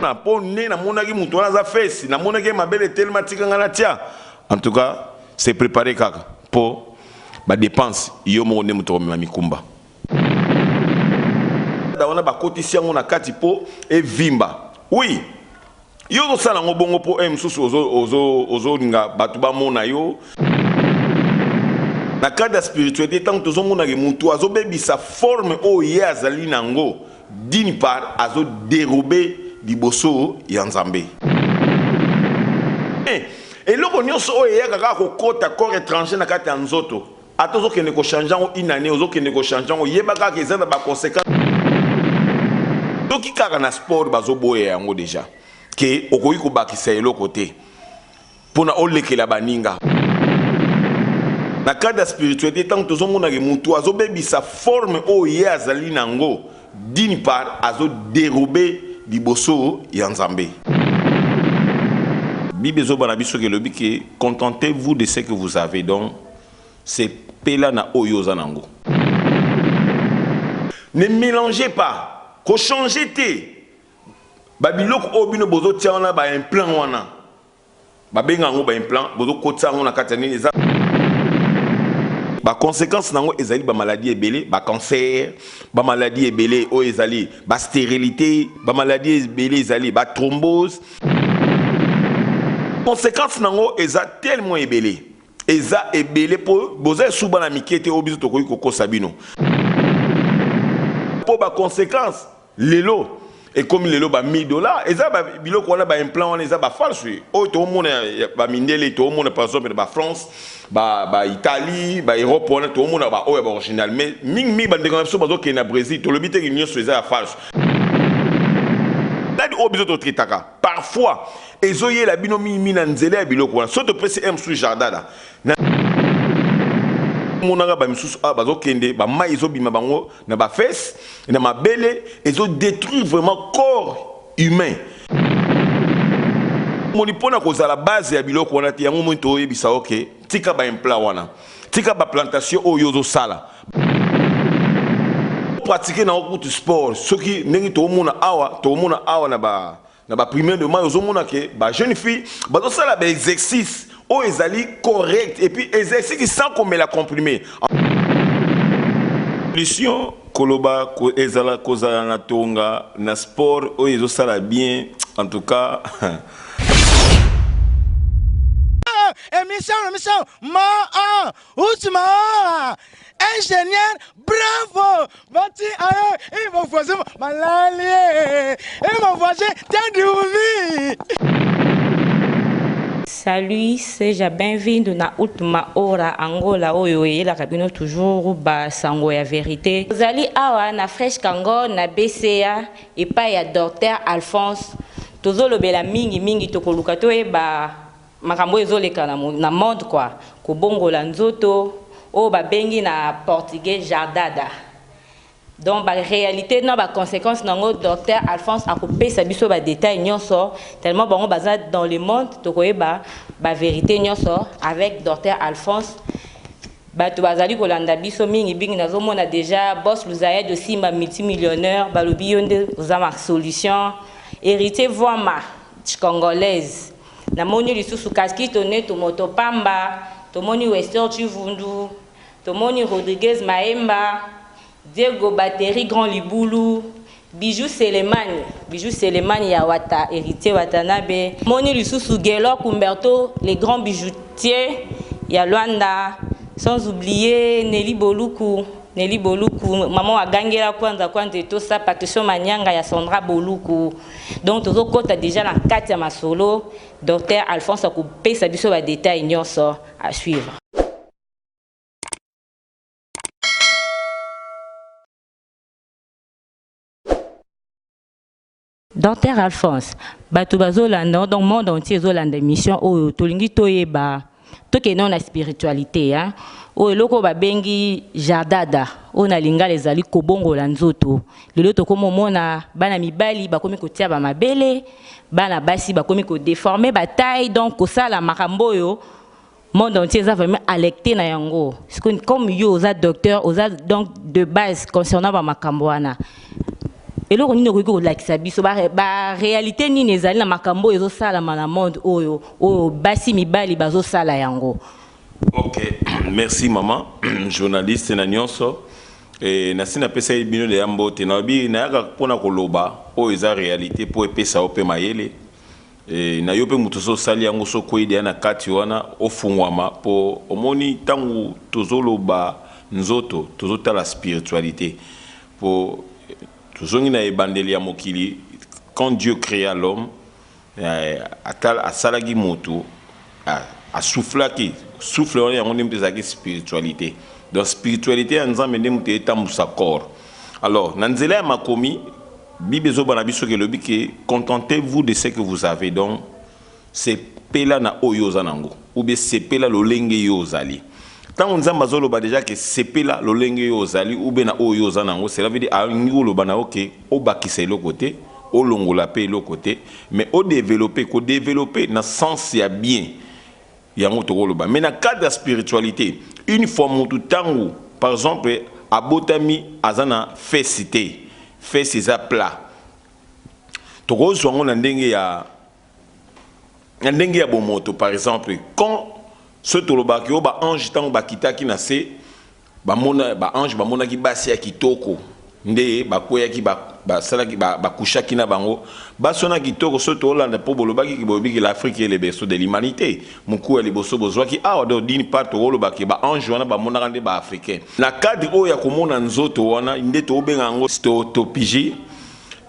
Na pone na monaki mutu wana za fesse na monaki mabele tellement tikanga na tia. En tout cas, c'est préparé kaka pour ba dépense yo mo ne mutu ma mikumba. Da wana ba kotisi yango na kati po e vimba. Oui. Yo zo sala ngo bongo po msusu ozo nga batu ba mona yo. Na cadre spiritualité tant que mona ke mutu azo bebi sa forme o ye azali nango d'une part azo dérober liboso ya Nzambe. Et loko nyonso o ye kaka ko kota corps étranger na kati ya nzoto. Atozo kende ko changer ngo inane ozo kende ko changer ngo yeba kaka ezana ba conséquences. Doki kaka na sport bazo boye yango déjà. Que okoyi ko bakisa eloko te. Pona olekela baninga. Na cadre spiritualité tant que mona ke mutu azo bebi sa forme o ye azali nango d'une part azo dérober liboso ya Nzambe. Bible zo bana biso ke lobi ke contentez-vous de ce que vous avez donc c'est pela na oyo zanango. Ne mélangez pas, ko changer te. Babiloko obino bozo tia wana ba implant wana. Ba benga ngo ba implant bozo kotsa ngo na katani eza ba conséquence nango ezali ba maladie ebele, ba cancer, ba maladie ebele o ezali, ba stérilité, ba maladie ebele ezali, ba thrombose. Conséquence nango eza tellement ebele. Eza ebele po boza suba na mikete obizo tokoyi kokosa bino. Po ba conséquence lelo et comme lelo ba $1000 eza ba biloko wana ba implant wana eza ba false. O to mona ba mindele to mona par exemple ba France ba Italie ba Europe wana to mona ba o ba original mais mingi ba ndeka so bazo ke na Brésil to lobite ke nyonso eza false. Dadi obizo to tritaka parfois ezoye la bino mi na nzele ya biloko wana so to pese sous jardin là monanga ba misusu bazo kende ba mai ezobima bango na ba fesse na mabele ezo détruire vraiment corps humain. Moni pona ko za la base ya biloko wana ti yango monto oyebisa OK tika ba implant wana tika ba plantation oyo zo sala pratiquer na okutu sport soki ndenge to mona awa na ba primaire de mai ozo mona ke ba jeune fille bazo sala ba exercice o ezali correct et puis exercice sans comme la comprimer. Solution koloba ko ezala kozala na tonga na sport o ezo sala bien en tout cas. Émission, Ousma, ingénieur, bravo, bâti, il m'a voisin, malalié, il m'a voisin, t'as Salut, c'est bienvenue na Ultima Hora Angola oyo la kabino toujours ba sango ya vérité. Zali awa na Fresh Kango na BCA et pas ya docteur Alphonse. Tozolo bela mingi tokoluka to ba makambo ezoleka na monde quoi. Ko bongola nzoto o ba bengi na portugais jardada. Donc la réalité non ba conséquence nango docteur Alphonse a coupé sa biso ba détail nyonso tellement bon baza dans le monde to koyeba ba vérité nyonso avec docteur Alphonse ba to bazali ko landa biso mingi nazomona déjà boss Luzaïd de Simba multimillionnaire ba lobi yonde uzama solution héritier voima congolaise na moni lisusu kaski toné to motopamba to moni Wester Chivundu to moni Rodriguez Maemba Diego Batterie Grand Liboulou, Bijou Selemani Yawata, héritier Watanabe, Moni Lisusu Gelo Kumberto, les grands bijoutiers, Yalwanda, sans oublier Nelly Boluku, maman a gagné la kwanza tout ça, Patricio Manyanga, ya Sandra Boluku. Donc, tout le monde a déjà la 4e ma solo, docteur Alphonse a coupé sa biso à détail, nyonso à suivre. Docteur Alphonse, bato bazolanda dans le monde entier zolanda mission o tolingi toyeba toke non na spiritualité hein o eloko ba bengi jardada on a linga les ali kobongola nzoto lelo to komo mona bana mibali bakomi kotia ba mabele bana basi bakomi ko déformer ba taille donc ko sala makambo yo monde entier ça vraiment alerté na yango comme yo za docteur oza donc de base concernant ba makambo wana eloko nini okoki kolakisa biso réalité nini ezali na makambo ezosalama na monde oyo basi mibali bazosala yango? Ok, merci maman, journaliste na nyonso. Nasina pesa bino de yambo te na bi na yaka pona koloba o eza réalité po epesa ope mayele. Na yope mutu so sali yango so koide na kati wana ofungwama po omoni tangu tozoloba nzoto tozota la spiritualité po tozongi na ebandeli ya mokili. Quand Dieu créa l'homme a salagi mutu a soufflaki souffle on yango ndimte zaki spiritualité. Donc spiritualité nzambe ndimte etambusa corps. Alors nanzela ya makomi Bible zobana biso ke lobi ke contentez-vous de ce que vous avez, donc c'est pela na oyo zanango ou bien c'est pela lolenge yo zali. Tant nzamba zoloba déjà que c'est pela lolenge yo zali ou bien na oyo zanango, cela veut dire a ngi lobana OK o bakisa le côté o longola pe le côté mais o développer na sens ya bien yango to loba. Mais na cadre de spiritualité, une fois mutu tangu par exemple abotami azana fait citer fait ses plats. Toko zongo na ndenge ya bomoto par exemple quand ce toloba ki ba ange tango ba kitaki na se ba ange ba mona ki basi ya kitoko nde ba koya ki ba sala ki ba kusha ki na bango ba sona kitoko so tolanda po boloba ki bobi ki l'Afrique est le berceau de l'humanité muku ya liboso bozwa ki do dini part toloba ki ba ange wana ba mona kande ba africain na cadre o ya komona nzoto wana nde to benga ngo to piji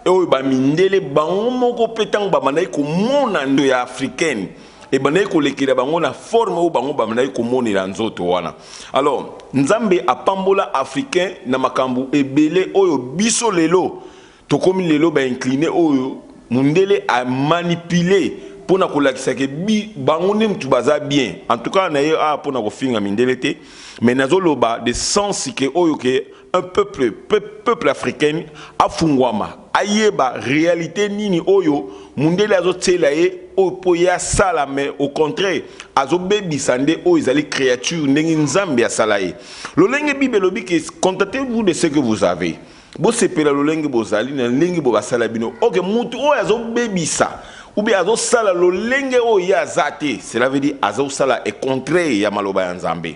e ba mindele bango moko petang ba manai ko mona ndo ya africaine et banai ko lekira bango na forme o bango ba manai ko mona la nzoto wana. Alors nzambe apambola africain na makambu ebele oyo biso lelo to komi lelo ba incliné oyo mundele a manipuler pona ko lakisa ke bango nem tu baza bien. En tout cas na ye pona ko finga mindele te mais nazoloba de sens que oyo ke un peuple africain afungwama ayeba réalité nini oyo mundele azotela ye opoya sala mais au contraire azobebisa nde oyo ezali créature ndenge nzambe asala ye. Lolenge bible lobi ke contentez-vous de ce que vous avez. Bo sepela lolenge bozali na ndenge bo basala bino. OK mutu oyo azobebisa ou bien azosala lolenge oyo azate, cela veut dire azosala est contraire ya maloba ya nzambe.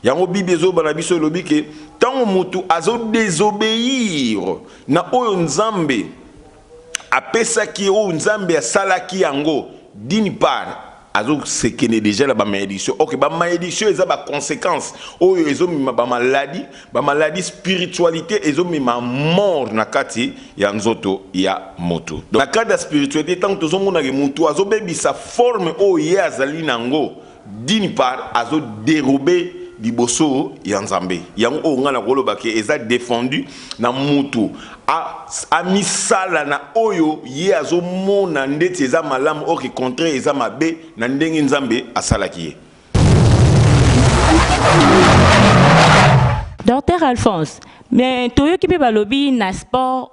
Yango bible zo bana biso lobi ke tango mutu azo désobéir na oyo nzambe apesa ki oyo nzambe asalaki yango d'une part azo sekene déjà la ba malédiction. OK ba malédiction eza ba conséquence oyo ezo mima ba maladie spiritualité ezo mima mort na kati ya nzoto ya moto. Donc na cadre de spiritualité tant tozo mona ke mutu azo bebisa forme oyo ye azali nango d'une part azo dérober liboso ya nzambe yango o ngana koloba ke eza défendu na mutu a misala na oyo ye azomona ndeti eza malamu oki contre eza mabe na ndenge nzambe asalaki ye. Docteur Alphonse, mais toyoki pe balobi na sport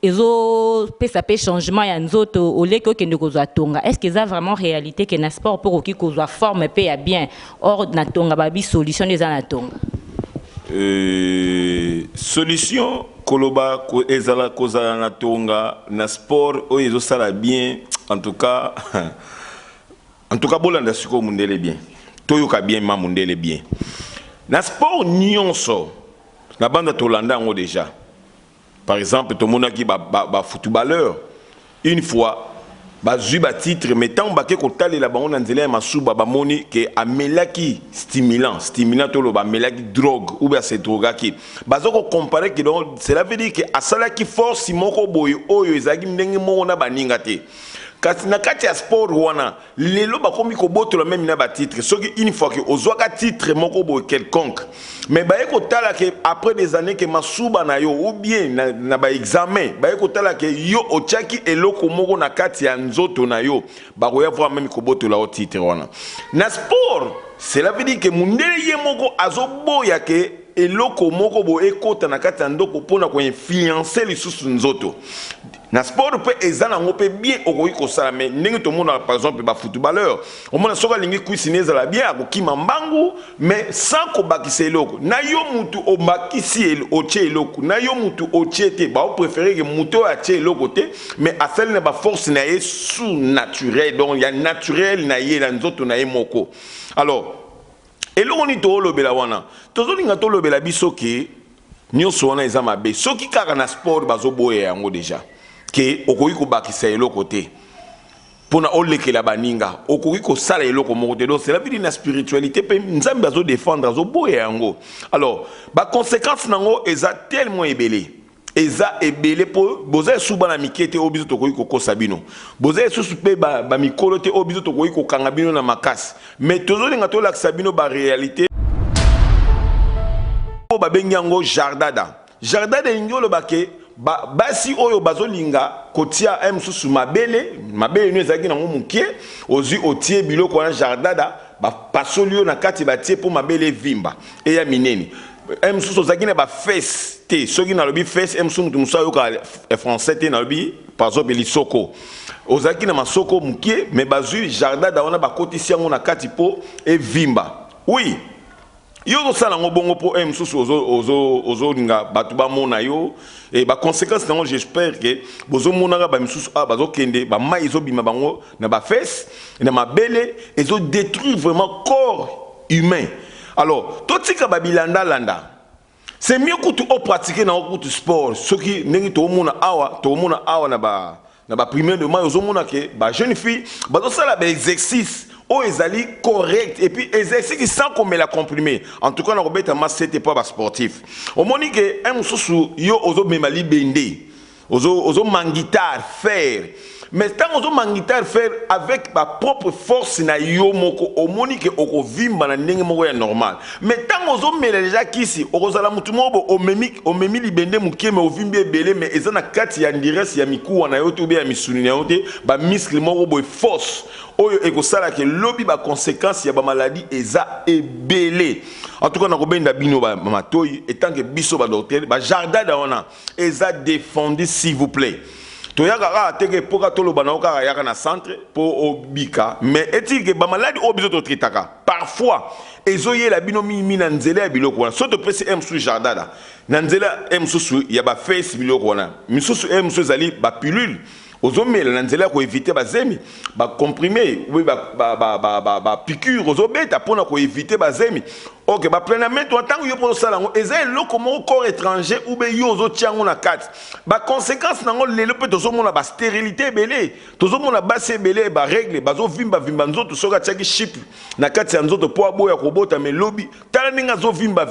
ezo pesa pe changement ya nzoto oleki okende kozwa tonga. Est-ce que ça vraiment réalité que na sport pour oki kozwa forme pe ya bien or na tonga babi solution des na tonga? Solution koloba ko ezala kozala na tonga na sport oyo ezo sala bien en tout cas bolanda siko mundele bien toyoka bien ma mundele bien na sport nyonso na banda tolanda ngo déjà. Par exemple, tout le monde qui ba footballeur une fois ba zuba titre mais tant ba ke ko tali la bango nzela masuba ba moni ke amelaki stimulant to lo ba melaki drogue ou bien c'est drogue qui bazoko comparer que donc cela veut dire que asala ki force moko boy oyo ezaki ndenge moko na baninga te. Kasi na kati ya sport wana lelo bakomi ko botola même na ba titre soki une fois que ozwaka titre moko boy quelconque mais ba eko tala que après des années que masuba na yo ou bien na ba examen ba eko tala que yo ochaki eloko moko na kati ya nzoto na yo ba ko ya voir même ko botola o titre wana na sport cela veut dire que mundele ye moko azoboya que eloko moko bo ekota na kati ya ndoko pona ko influencer lisusu nzoto na sport pe ezana ngo pe bien okoki kosala mais ndenge to mona par exemple ba footballeur o mona soka lingi kuisineza la bien akokima mbangu mais sans ko bakisa eloko na yo mutu o bakisi o tie eloko na yo mutu o tie te ba o préférer que mutu a tie eloko te mais asel na ba force na ye sous naturel donc il y a naturel na ye la nzoto na ye moko alors eloko ni to lobela wana tozolinga to lobela biso ke nyonso wana eza mabe soki kaka na sport bazoboya yango déjà ke okoki kobakisa eloko te pona olekela baninga okoki kosala eloko moko te donc c'est la vie na spiritualité pe nzambe azo défendre azoboya yango alors ba conséquence nango eza tellement ebele eza ebele po boza suba na mikete obizo tokoki kokosa bino boza susu pe ba mikolo te obizo tokoki kokanga bino na makasi mais tozolinga to lakisa bino ba réalité po ba bengi yango jardada ngolo bake basi oyo bazolinga kotia msusu mabele no ezaki nango mukie ozi otie biloko wana jardada ba pasolio na kati batie po mabele vimba eya mineni msusu ozaki na ba face te soki na lobi face msusu mutu musa yoka français te na lobi par exemple lisoko ozaki na masoko mukie mais bazui jardada wana bakotisi yango na kati po evimba oui yo osala ngo bongo po msusu ozo linga batu ba mona yo et ba conséquence nango j'espère que bozo mona ba msusu bazo kende ba mai zo bima bango na ba fesse na mabele ezo détruire vraiment corps humain alors totika ba bilanda landa c'est mieux que tu pratiquer na ko sport ce qui nengi to mona awa na ba primaire de mai ozo mona ke ba jeune fille bazo sala ba exercice o ezali correct et puis exercice sans qu'on me la comprimer en tout cas na robeta ma c'était pas ba sportif au monique mususu yo ozo memali bende ozo manguitar faire mais tant ozo manguitar faire avec ma propre force na yo moko au monique oko vimba na ndenge moko ya normal mais tant ozo mélanger kisi okozala mutu moko omemi libende mukie mais ovimbi ebele mais ezana kati ya ndiresi ya mikuwa na yo to be ya misuni na yo te ba muscle moko boy force oyo ekosala ke lobi ba conséquence ya ba maladie eza ebele en tout cas na kobenda bino ba matoyi etant que biso ba docteur ba jardin daona eza défendu s'il vous plaît to yaka teke poka tolo bana okara yaka na centre po obika mais etike ba maladie obizo to tritaka parfois ezoye la bino mi na nzela ya biloko wana soto pesi msu jardin da na nzela msusu ya ba face biloko wana msusu msu zali ba pilule ozomela na nzela ko éviter bazemi ba comprimer oui ba piqûre ozobeta pona ko éviter bazemi OK ba plenament en tant que yo pour sala ngo eza eloko moko corps étranger ou be yo ozotiango na kati ba conséquence nango lelo pe tozomona ba stérilité belé tozomona ba sebelé ba règle bazo vimba nzoto soka tiaki chip na kati ya nzoto po aboya kobota melobi tala ninga zo vimba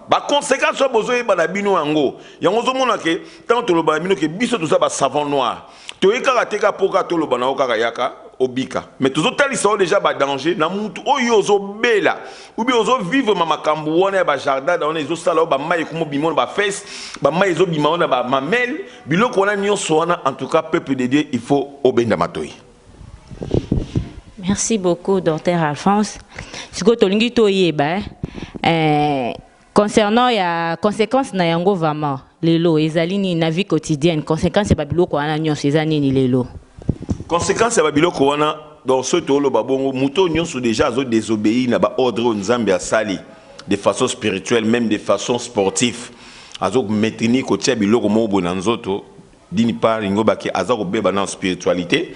ba conséquence bozo yeba na bino yango yango zomona ke tant toloba bino ke biso toza ba savon noir toyekaka teka poka toloba na okaka yaka obika mais tozotalisa déjà ba danger na mutu oyo ozobela ou bien vivre makambo wana ba jardin wana ezosala ba mai komo bimona ba fesse ba mai ezobima wana ba mamel biloko wana nyonso wana en tout cas peuple de Dieu il faut obenda matoyi. Merci beaucoup docteur Alphonse siko tolingi toyeba concernant ya conséquence na yango vraiment lelo ezali ni na vie quotidienne conséquence ba biloko wana nyonso ezani ni lelo conséquence ya ba biloko wana dans ce tolo babongo muto nyonso déjà azo désobéir na ba ordre nzambe ya sali de façon spirituelle même de façon sportive azo maintenir ko tia biloko mo bona nzoto d'une part ngoba ki azo ko beba na spiritualité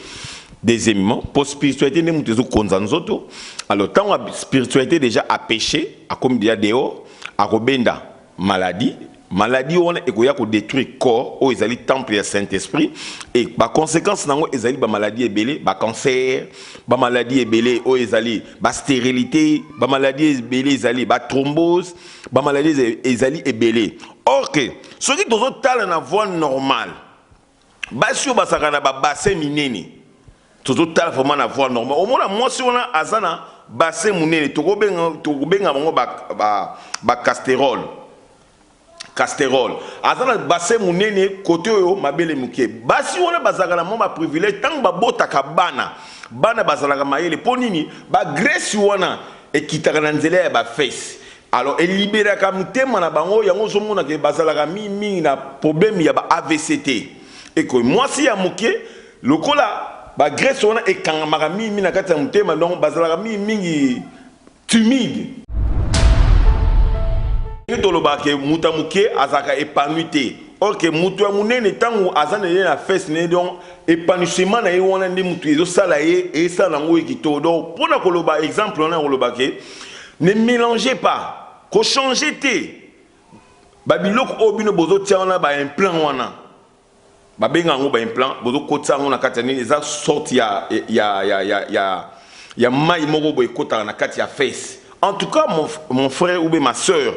deuxièmement pour spiritualité ne muto zo konza nzoto alors tant la spiritualité déjà a péché a comme dia dehors a kobenda maladie on ekoya ko détruire corps o ezali temple ya Saint-Esprit et ba conséquence nango ezali ba maladie ebele ba cancer ba maladie ebele o ezali ba stérilité ba maladie ebele ezali ba thrombose ba maladie ezali ebele or que ce qui dozo tala na voie normale ba sio ba sakana ba bassin minene tozo tala vraiment na voie normale au moins moi si on a azana bassin munene to benga bango ba Casterol azana bassin munene côté yo mabele mukie basi wona bazaka mo ba privilège tant ba botaka bana bazalaka mayele ponini ba grace wana ekitaka na nzela ya ba face alors il libère comme thème na bango yango zomona ke bazalaka mingi na problème ya ba AVCT et que moi si ya moké lokola ba graisse on e kangamaka mingi na kati ya mutema donc bazalaka mingi timide toloba ke muta moké azaka épanouité or que mutu ya munene tango azana na fesse ne donc épanouissement na ye wana ndi mutu ezo sala ye et ça nango ekito donc pour na koloba exemple on a koloba ke ne mélangez pas ko changer té babiloko obino bozo tiana ba implant wana ba benga ngo ba implant bozo kotsa ngo na katani eza sorte ya mai moko boy kota na kati ya face. En tout cas mon frère ou ma sœur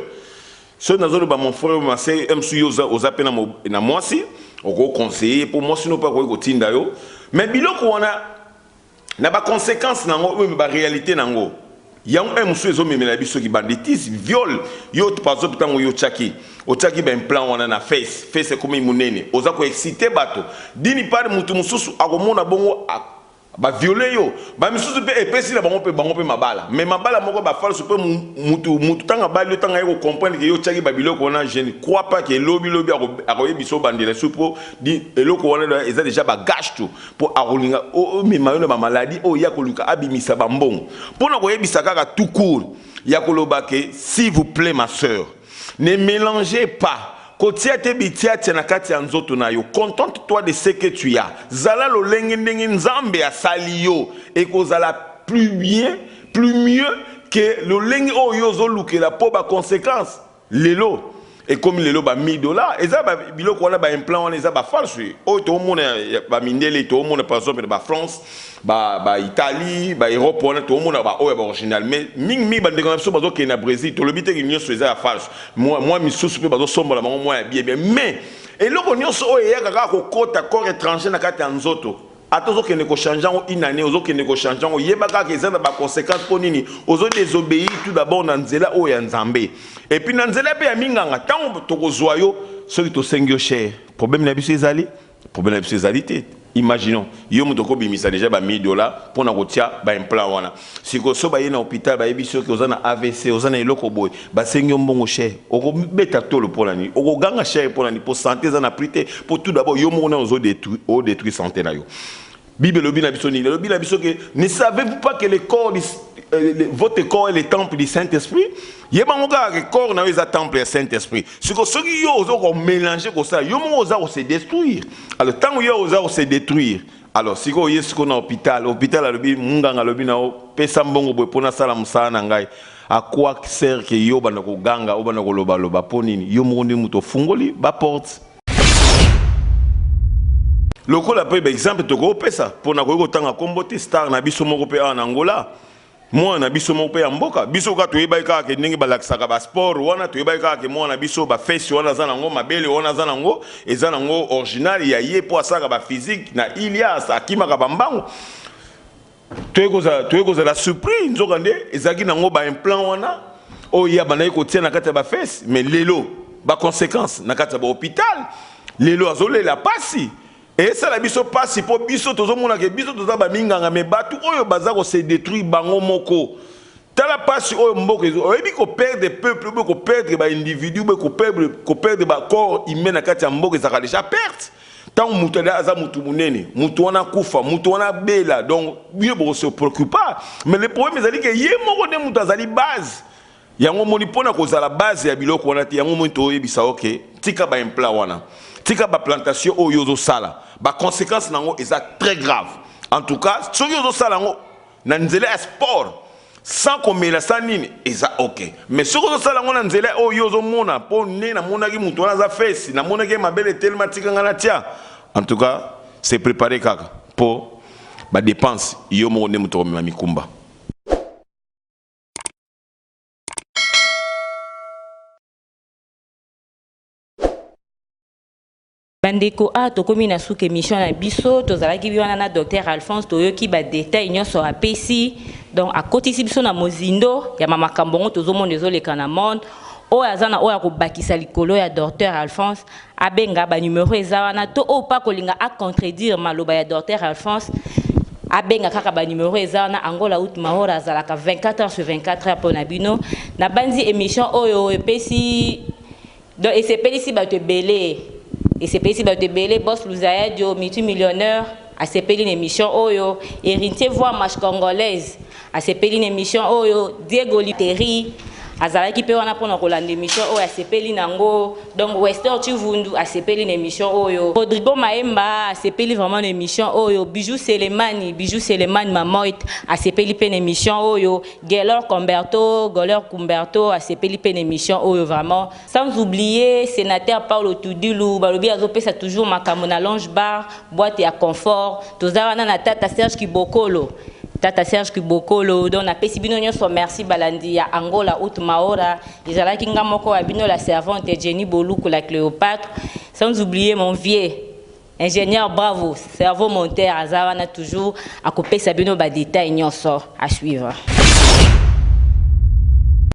ce nazolo ba mon frère ou ma sœur msu yoza ozapena na mwasi oko conseiller pour moi sinon pas ko tinda yo mais biloko wana na ba conséquences nango ou ba réalité nango yang msu ezo memela biso ki banditisme viol yo par exemple tango yo chaki o chaki ben plan wana na face comme munene oza ko exciter bato dini par mutu mususu akomona bongo ba violer yo ba misusu pe epesi na bango pe mabala mais mabala moko ba false pe mutu tanga bali tanga yo comprendre que yo chaki ba biloko wana je ne crois pas que lobi akoye biso bandira supo di eloko wana eza déjà ba gâche tout pour arolinga o mi mayo ba maladie o ya koluka abimisa ba mbongo pona ko yebisa kaka tout court ya koloba ke s'il vous plaît ma sœur ne mélangez pas. Contente-toi de ce que tu as. Zala lo lenge ndenge nzambe ya sali yo et ko zala plus bien, plus mieux que le lenge o yozo luke la po ba conséquence. Lelo et comme lelo ba $1000 et ça ba biloko wana ba implant wana eza ba false. O to mona ba mindele to mona par exemple ba France, ba Italie, ba Europe wana to mona ba o ba original mais mingi ba ndeko so bazo ke na Brésil to lobite ke nyoso eza false. Moi misusu pe bazo sombola bango moi bien mais et loko nyoso o ya kaka ko kota corps étranger na kati ya nzoto. Atozo ke ne ko changer en une année ozo ke ne ko changer o yeba ka ke zana ba conséquences pour nini ozo désobéir tout d'abord na nzela o ya nzambe et puis na nzela pe ya minganga tango tokozwa yo soki to sengyo cher problème na biso ezali problème na biso ezali te imaginons yo muto ko bimisa déjà ba $1000 pour na kotia ba implant wana siko so ba yena hôpital ba yebiso ke ozana AVC ozana eloko boy ba sengyo mbongo cher oko beta tolo pour nani oko ganga cher pour nani pour santé za na prité pour tout d'abord yo mona ozo détruire santé na yo. Bible le Bible ne savez-vous pas que le corps votre corps est le temple du Saint-Esprit? Yebangoka que corps na est temple du Saint-Esprit. Ce que ceux qui ont mélangé comme ça, yo mo oza se détruire. Alors tant yo oza se détruire. Alors si ko yesko na hôpital alobi munganga lobi na pesa mbongo boy pona sala musana ngai. À quoi sert que yo bana ko ganga obana ko loba ponini yo mo ndi muto fungoli ba porte. Loko la par exemple toko pesa pour na ko tanga kombote star na biso moko pe en Angola moi na biso moko pe ya mboka biso ka to yeba ka ke ndenge balakisaka ba sport wana to yeba ka ke moi na biso ba face wana za nango mabele wana za nango eza nango original ya ye po asaka ba physique na Ilias akima ka bambango toyekoza la surprise nzokande ezaki nango ba implant wana o ya bana ko tia na kati ba face mais lelo ba conséquence na kati ba hôpital lelo azole la pasi. Et ça la biso passe pour biso tozo mona ke biso toza ba minganga me batu oyo bazako se détruire bango moko tala passe oyo mboko ezo oyebi ko perdre peuple ko perdre ba individu ko perdre ba corps humain na kati ya mboko ezaka déjà perte tant mutu aza mutu munene mutu wana kufa mutu wana bela donc bien bo se préoccupe mais le problème ezali que ye moko de mutu azali base yango moni pona ko za la base ya biloko wana ti yango moni to yebisa OK tika ba implant wana tika ba plantation o yozo sala ba conséquence nango eza très grave. En tout cas so yozo sala ngo na nzela sport sans komela sanini eza OK mais so yozo sala ngo na nzela o yozo mona po ne na mona ki mutu na za face na mona ki mabele tellement tika ngana tia. En tout cas c'est préparé kaka pour ba dépense yo mo ne mutu ma mikumba. Bandeko a tokomi na sous émission na biso tozalaki biwana na docteur Alphonse toyoki ba détail nyonso apesi donc a kotisi biso na mozindo ya mama kambongo tozomona ezoleka na monde o azana o ya kobakisa likolo ya docteur Alphonse abenga ba numéro eza wana to o pa kolinga a contredire maloba ya docteur Alphonse abenga kaka ba numéro eza na Angola Ultima Hora azalaka 24 heures sur 24 heures pour nabino na bandi émission oyo epesi donc esepeli si bato belé esepeli si bato belé boss Luzaya dio multimillionnaire asepeli une émission oyo héritier voix match congolaise asepeli une émission oyo Diego Literi azalaki pe wana pona kolanda émission oyo asepeli nango donc Wester Chivundu asepeli une émission oyo Rodrigo Maemba asepeli vraiment une émission oyo Bijou Selemani Mamoit asepeli pe une émission oyo Gelor Kumberto asepeli pe une émission oyo vraiment sans oublier sénateur Paulo Tudilu balobi azopesa toujours makambo na Lounge Bar boîte ya confort tozana na tata Serge Kibokolo donc na pesi bino nyonso merci balandi ya Angola Ultima Hora ezalaki nga moko ya bino la servante Jenny Boluku la Cléopâtre sans oublier mon vieux ingénieur bravo cerveau monteur azana toujours akopesa bino ba détails nyonso à suivre.